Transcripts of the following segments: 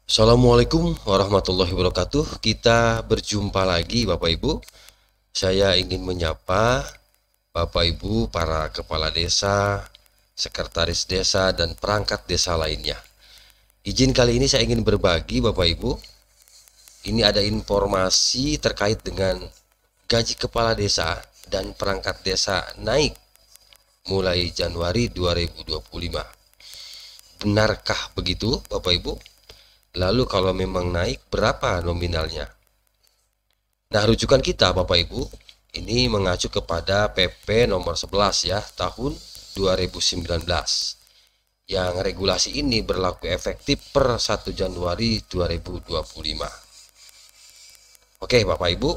Assalamualaikum warahmatullahi wabarakatuh. Kita berjumpa lagi Bapak Ibu. Saya ingin menyapa Bapak Ibu para kepala desa, sekretaris desa, dan perangkat desa lainnya. Izin kali ini saya ingin berbagi Bapak Ibu. Ini ada informasi terkait dengan gaji kepala desa dan perangkat desa naik mulai Januari 2025. Benarkah begitu Bapak Ibu? Lalu kalau memang naik, berapa nominalnya? Nah, rujukan kita Bapak Ibu ini mengacu kepada PP nomor 11 ya tahun 2019. Yang regulasi ini berlaku efektif per 1 Januari 2025. Oke Bapak Ibu,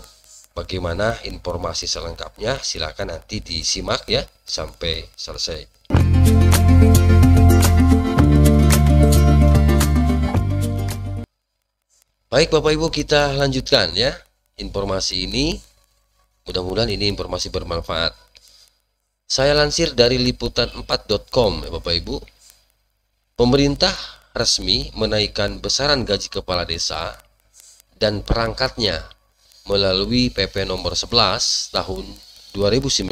bagaimana informasi selengkapnya? Silakan nanti disimak ya sampai selesai. Baik Bapak Ibu, kita lanjutkan ya informasi ini. Mudah-mudahan ini informasi bermanfaat. Saya lansir dari liputan4.com ya Bapak Ibu. Pemerintah resmi menaikkan besaran gaji kepala desa dan perangkatnya melalui PP nomor 11 tahun 2019.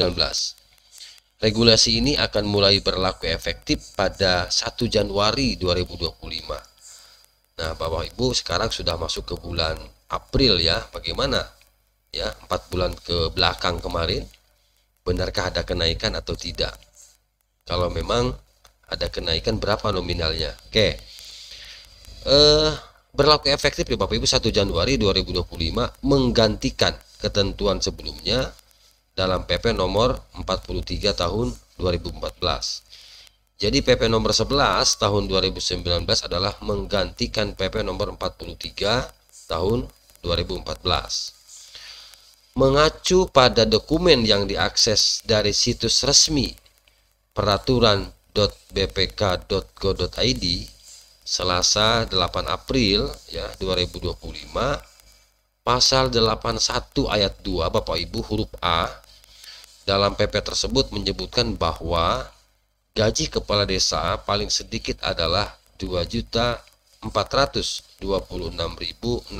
Regulasi ini akan mulai berlaku efektif pada 1 Januari 2025. Nah, Bapak Ibu sekarang sudah masuk ke bulan April ya. Bagaimana? Ya, 4 bulan ke belakang kemarin, benarkah ada kenaikan atau tidak? Kalau memang ada kenaikan, berapa nominalnya? Oke. Berlaku efektif ya Bapak Ibu 1 Januari 2025 menggantikan ketentuan sebelumnya dalam PP nomor 43 tahun 2014. Jadi PP nomor 11 tahun 2019 adalah menggantikan PP nomor 43 tahun 2014. Mengacu pada dokumen yang diakses dari situs resmi peraturan.bpk.go.id Selasa 8 April ya 2025, pasal 81 ayat 2 Bapak Ibu huruf A dalam PP tersebut menyebutkan bahwa gaji kepala desa paling sedikit adalah Rp2.426.640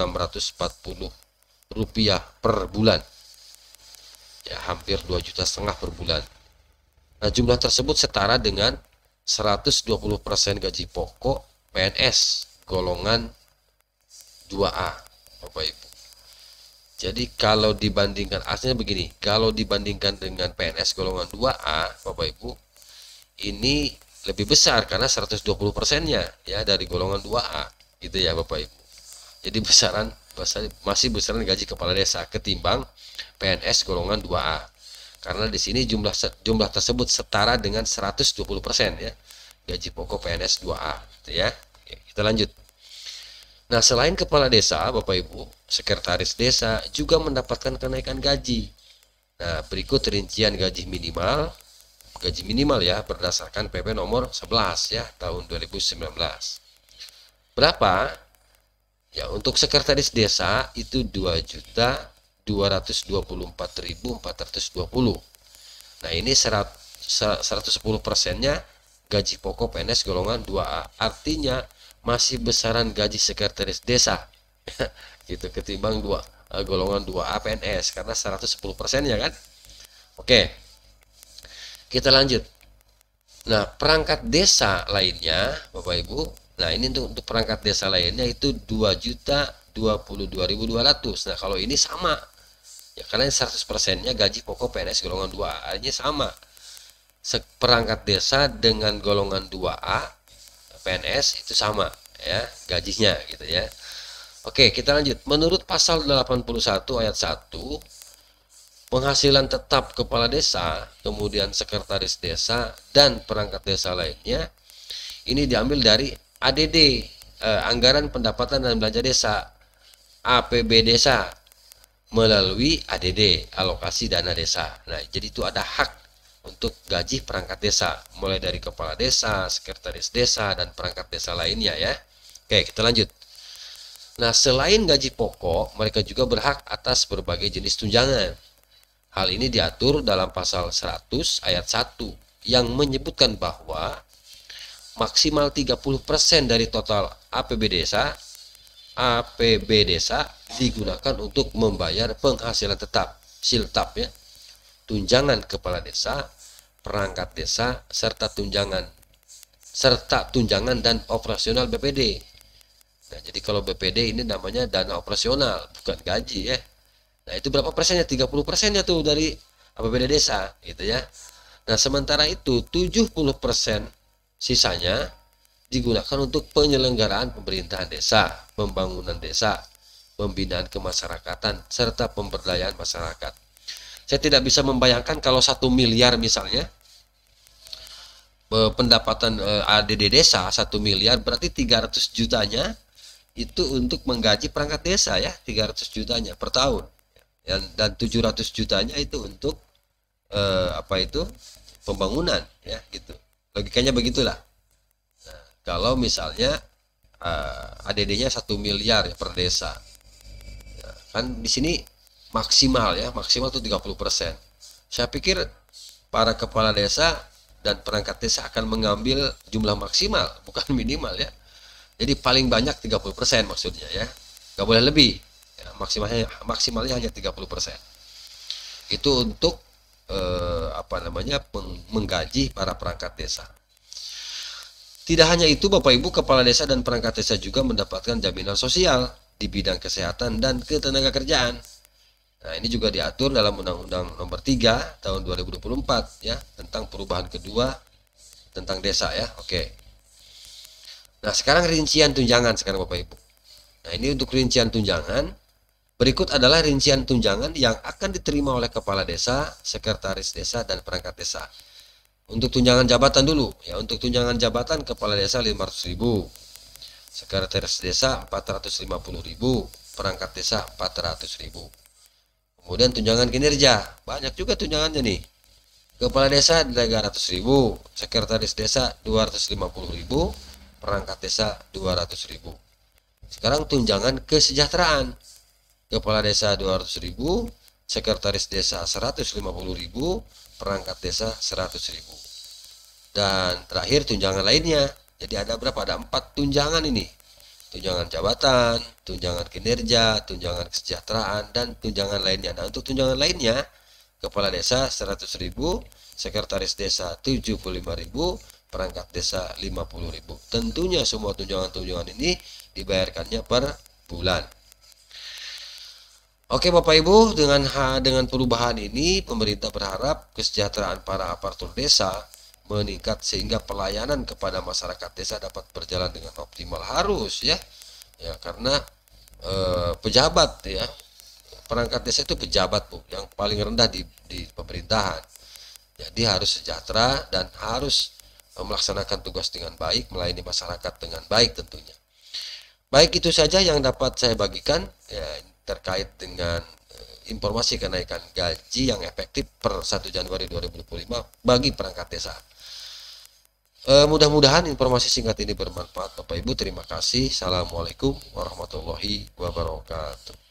per bulan. Ya, hampir 2,5 juta per bulan. Nah, jumlah tersebut setara dengan 120% gaji pokok PNS golongan 2A, Bapak Ibu. Jadi kalau dibandingkan, aslinya begini, kalau dibandingkan dengan PNS golongan 2A, Bapak Ibu, ini lebih besar karena 120%-nya ya dari golongan 2A gitu ya Bapak Ibu. Jadi masih besaran gaji kepala desa ketimbang PNS golongan 2A. Karena di sini jumlah tersebut setara dengan 120% ya gaji pokok PNS 2A gitu ya. Oke, kita lanjut. Nah, selain kepala desa, Bapak Ibu, sekretaris desa juga mendapatkan kenaikan gaji. Nah, berikut rincian gaji minimal ya berdasarkan PP nomor 11 ya tahun 2019. Berapa? Ya, untuk sekretaris desa itu 2.224.420. Nah, ini 110%-nya gaji pokok PNS golongan 2A. Artinya masih besaran gaji sekretaris desa gitu ketimbang golongan 2A PNS karena 110%-nya kan. Oke. Kita lanjut. Nah, perangkat desa lainnya, Bapak Ibu. Nah, ini untuk perangkat desa lainnya itu 2.022.200. Nah, kalau ini sama. Ya, karena 100%-nya gaji pokok PNS golongan 2A, artinya sama. Perangkat desa dengan golongan 2A PNS itu sama ya, gajinya gitu ya. Oke, kita lanjut. Menurut pasal 81 ayat 1, penghasilan tetap kepala desa, kemudian sekretaris desa, dan perangkat desa lainnya, ini diambil dari ADD, Anggaran Pendapatan dan Belanja Desa, APB Desa, melalui ADD, Alokasi Dana Desa. Nah, jadi itu ada hak untuk gaji perangkat desa, mulai dari kepala desa, sekretaris desa, dan perangkat desa lainnya ya. Oke, kita lanjut. Nah, selain gaji pokok, mereka juga berhak atas berbagai jenis tunjangan. Hal ini diatur dalam pasal 100 ayat 1 yang menyebutkan bahwa maksimal 30% dari total APB desa APB desa digunakan untuk membayar penghasilan tetap, siltap ya, tunjangan kepala desa, perangkat desa, serta tunjangan dan operasional BPD. Nah, jadi kalau BPD ini namanya dana operasional, bukan gaji ya. Nah, itu berapa persennya? 30%-nya tuh dari APBD desa gitu ya. Nah, sementara itu 70% sisanya digunakan untuk penyelenggaraan pemerintahan desa, pembangunan desa, pembinaan kemasyarakatan, serta pemberdayaan masyarakat. Saya tidak bisa membayangkan kalau 1 miliar misalnya, pendapatan ADD desa 1 miliar, berarti 300 jutanya itu untuk menggaji perangkat desa ya, 300 jutanya per tahun. Dan 700 jutanya itu untuk pembangunan ya gitu. Logikanya begitulah. Kalau misalnya ADD-nya 1 miliar ya per desa, ya, kan di sini maksimal tuh 30%. Saya pikir para kepala desa dan perangkat desa akan mengambil jumlah maksimal, bukan minimal ya. Jadi paling banyak 30% maksudnya ya, nggak boleh lebih. Ya, maksimalnya hanya 30%. Itu untuk menggaji para perangkat desa. Tidak hanya itu, Bapak Ibu, kepala desa dan perangkat desa juga mendapatkan jaminan sosial di bidang kesehatan dan ketenagakerjaan. Nah, ini juga diatur dalam Undang-Undang Nomor 3 Tahun 2024 ya, tentang perubahan kedua tentang desa ya. Oke. Nah, sekarang rincian tunjangan sekarang Bapak Ibu. Nah, ini untuk rincian tunjangan. Berikut adalah rincian tunjangan yang akan diterima oleh kepala desa, sekretaris desa, dan perangkat desa. Untuk tunjangan jabatan dulu ya, untuk tunjangan jabatan kepala desa 500.000, sekretaris desa 450.000, perangkat desa 400.000. Kemudian tunjangan kinerja, banyak juga tunjangannya nih. Kepala desa 300.000, sekretaris desa 250.000, perangkat desa 200.000. Sekarang tunjangan kesejahteraan. Kepala desa 200.000, sekretaris desa 150.000, perangkat desa 100.000. Dan terakhir tunjangan lainnya. Jadi ada berapa? Ada 4 tunjangan ini. Tunjangan jabatan, tunjangan kinerja, tunjangan kesejahteraan, dan tunjangan lainnya. Nah, untuk tunjangan lainnya, kepala desa 100.000, sekretaris desa 75.000, perangkat desa 50.000. Tentunya semua tunjangan-tunjangan ini dibayarkannya per bulan. Oke Bapak Ibu, dengan perubahan ini pemerintah berharap kesejahteraan para aparatur desa meningkat sehingga pelayanan kepada masyarakat desa dapat berjalan dengan optimal. Harus ya karena pejabat ya, perangkat desa itu pejabat Bu, yang paling rendah di pemerintahan. Jadi harus sejahtera dan harus melaksanakan tugas dengan baik, melayani masyarakat dengan baik tentunya. Baik, itu saja yang dapat saya bagikan ya, terkait dengan informasi kenaikan gaji yang efektif per 1 Januari 2025 bagi perangkat desa. Mudah-mudahan informasi singkat ini bermanfaat Bapak Ibu. Terima kasih. Assalamualaikum warahmatullahi wabarakatuh.